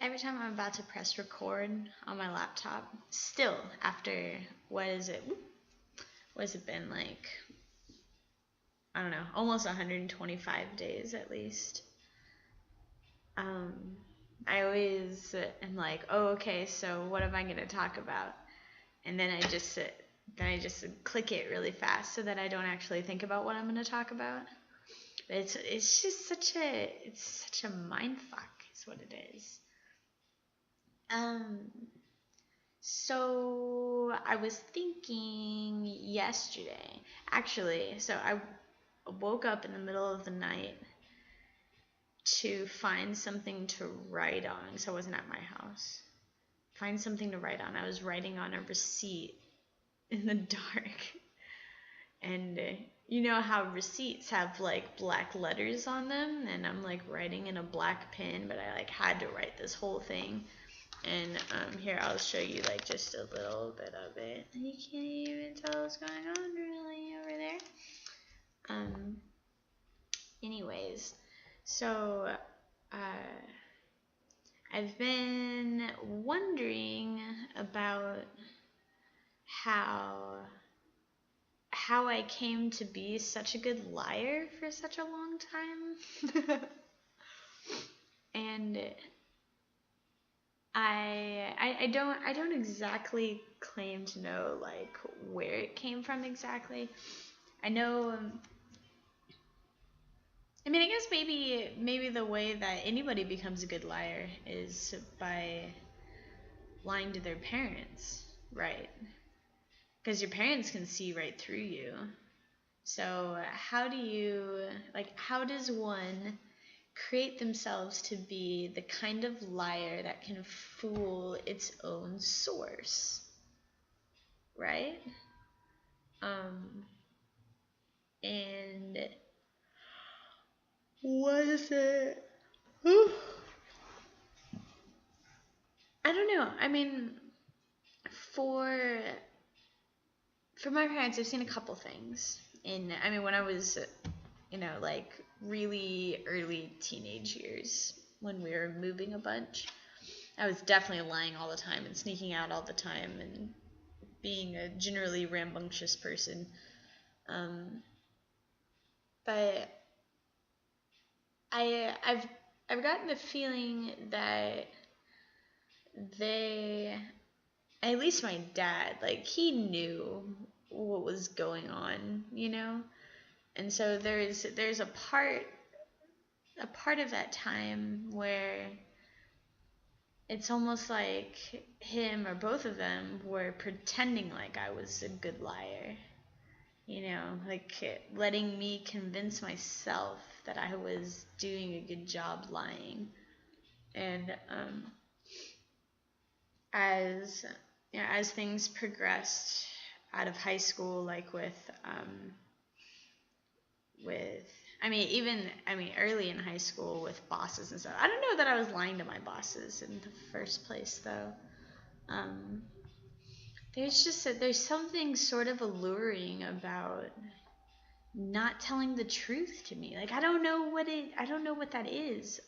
every time I'm about to press record on my laptop, still after what is it? What has it been like? I don't know, almost 125 days at least. Um, I always am like, oh, okay, so what am I going to talk about? And then I just click it really fast so that I don't actually think about what I'm going to talk about. But it's just such a mind fuck is what it is. So I was thinking yesterday, actually. So I woke up in the middle of the night to find something to write on. So I wasn't at my house. Find something to write on. I was writing on a receipt in the dark. And you know how receipts have like black letters on them, and I'm like writing in a black pen, but I like had to write this whole thing. And here I'll show you like just a little bit of it. You can't even tell what's going on really over there. Anyways, so I've been wondering about how I came to be such a good liar for such a long time. And I don't exactly claim to know like where it came from exactly. I know I mean I guess maybe the way that anybody becomes a good liar is by lying to their parents, right? Because your parents can see right through you. So how does one create themselves to be the kind of liar that can fool its own source, right? And what is it? I don't know. I mean, for my parents, I've seen a couple things. When I was, like really early teenage years, when we were moving a bunch, I was definitely lying all the time and sneaking out all the time and being a generally rambunctious person. But I've gotten the feeling that at least my dad, like he knew what was going on, And so there's a part of that time where it's almost like him or both of them were pretending like I was a good liar. Like letting me convince myself that I was doing a good job lying. And as things progressed out of high school, like early in high school with bosses and stuff. I don't know that I was lying to my bosses in the first place, though. There's something sort of alluring about not telling the truth to me. Like I don't know what that is.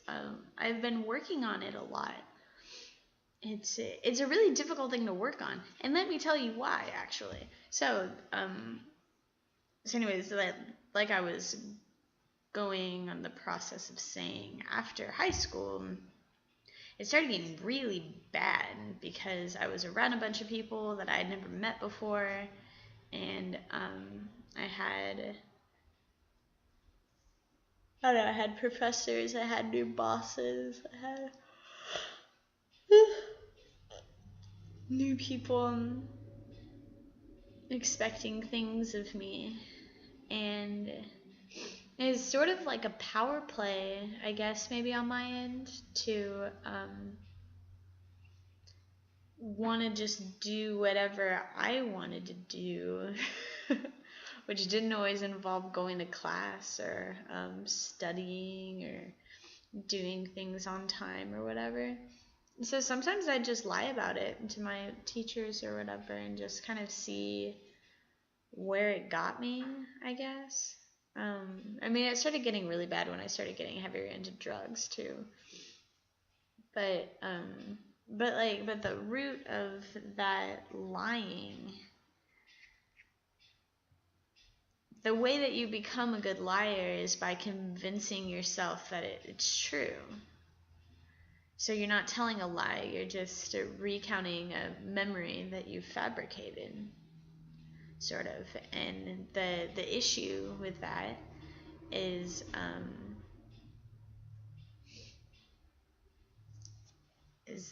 I've been working on it a lot. It's a really difficult thing to work on, and let me tell you why. Actually, so anyways, like I was going on the process of saying, after high school, it started getting really bad because I was around a bunch of people that I had never met before, and I had professors, I had new bosses, I had new people expecting things of me, and it's sort of like a power play, I guess, maybe on my end, to want to just do whatever I wanted to do, which didn't always involve going to class or studying or doing things on time or whatever. So sometimes I just lie about it to my teachers or whatever and just kind of see where it got me, I guess. It started getting really bad when I started getting heavier into drugs too. But the root of that lying, the way that you become a good liar is by convincing yourself that it's true. So you're not telling a lie, you're just recounting a memory that you've fabricated, sort of. And the issue with that is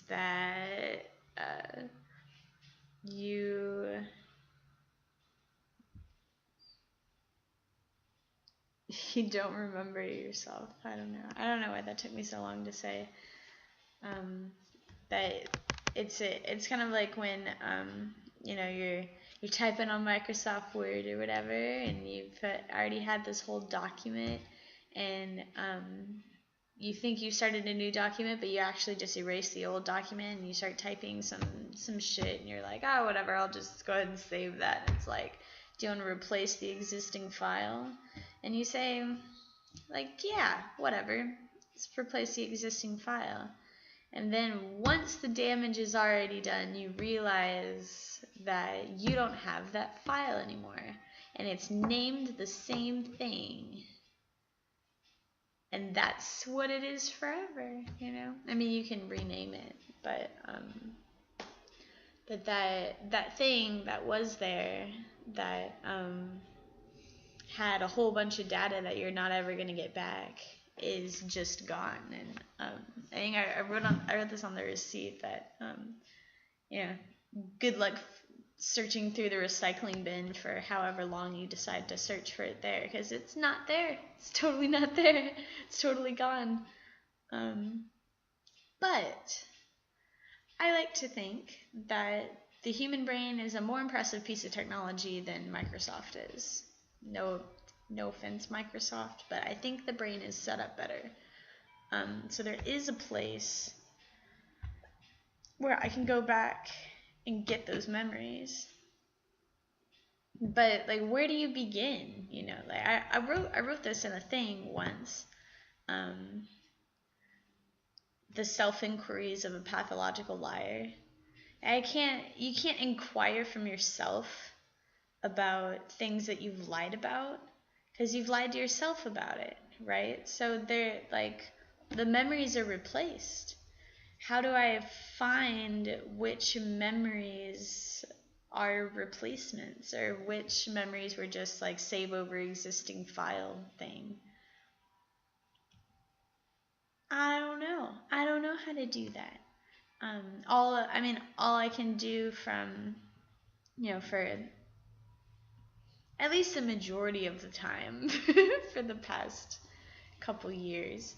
that you don't remember yourself. I don't know why that took me so long to say. That it's kind of like when you're typing on Microsoft Word or whatever, and you've already had this whole document, and you think you started a new document, but you actually just erased the old document, and you start typing some shit, and you're like, oh, whatever, I'll just go ahead and save that. And it's like, do you want to replace the existing file? And you say, like, yeah, whatever, let's replace the existing file. And then once the damage is already done, you realize that you don't have that file anymore, and it's named the same thing. And that's what it is forever, I mean, you can rename it, but that thing that was there that had a whole bunch of data that you're not ever going to get back is just gone. And I think I wrote this on the receipt that good luck searching through the recycling bin for however long you decide to search for it there, because it's not there. It's totally not there. It's totally gone. But I like to think that the human brain is a more impressive piece of technology than Microsoft is. No offense, Microsoft, but I think the brain is set up better. So there is a place where I can go back and get those memories. But like, where do you begin? Like I wrote this in a thing once. The self-inquiries of a pathological liar. You can't inquire from yourself about things that you've lied about, because you've lied to yourself about it, right? So they're like, the memories are replaced. How do I find which memories are replacements, or which memories were just like save over existing file thing? I don't know. I don't know how to do that. All I can do from, for at least the majority of the time for the past couple years,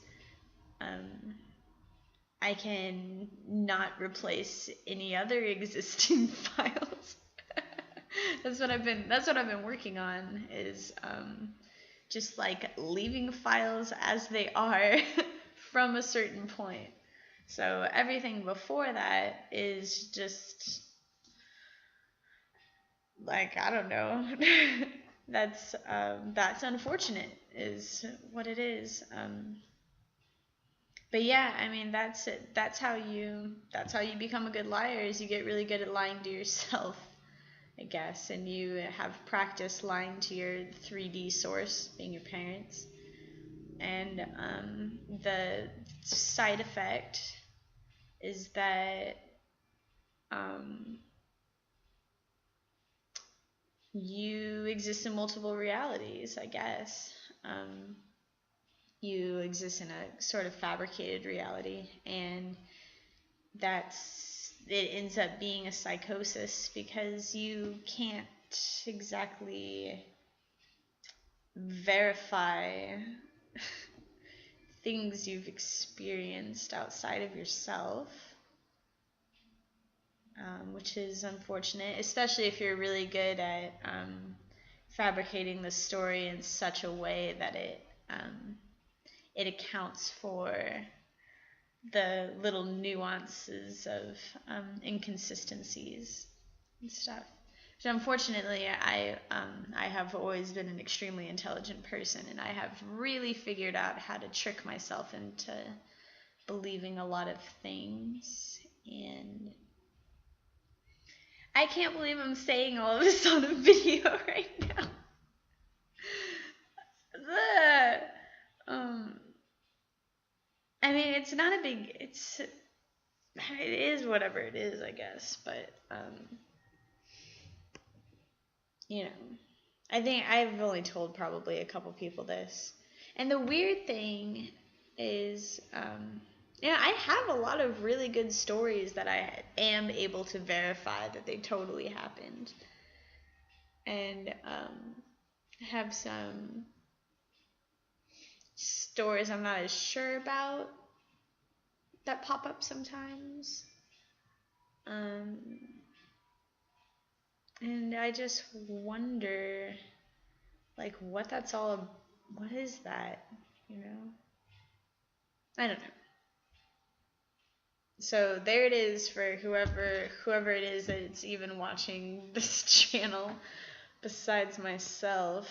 I can not replace any other existing files. That's what I've been working on, is just like leaving files as they are from a certain point. So everything before that is just like, I don't know. That's unfortunate, is what it is. But yeah, I mean, that's it. That's how you become a good liar, is you get really good at lying to yourself, I guess, and you have practiced lying to your 3D source, being your parents. And the side effect is that you exist in multiple realities, I guess. You exist in a sort of fabricated reality, and it ends up being a psychosis, because you can't exactly verify things you've experienced outside of yourself, which is unfortunate, especially if you're really good at fabricating the story in such a way that it accounts for the little nuances of inconsistencies and stuff. So unfortunately, I have always been an extremely intelligent person, and I have really figured out how to trick myself into believing a lot of things, and I can't believe I'm saying all of this on a video right now. I mean, it's not a big, it is whatever it is, I guess, but, you know, I think I've only told probably a couple people this. And the weird thing is, I have a lot of really good stories that I am able to verify that they totally happened. And have some stories I'm not as sure about that pop up sometimes. And I just wonder, like, what that's all. What is that? I don't know. So there it is for whoever it is that's even watching this channel, besides myself.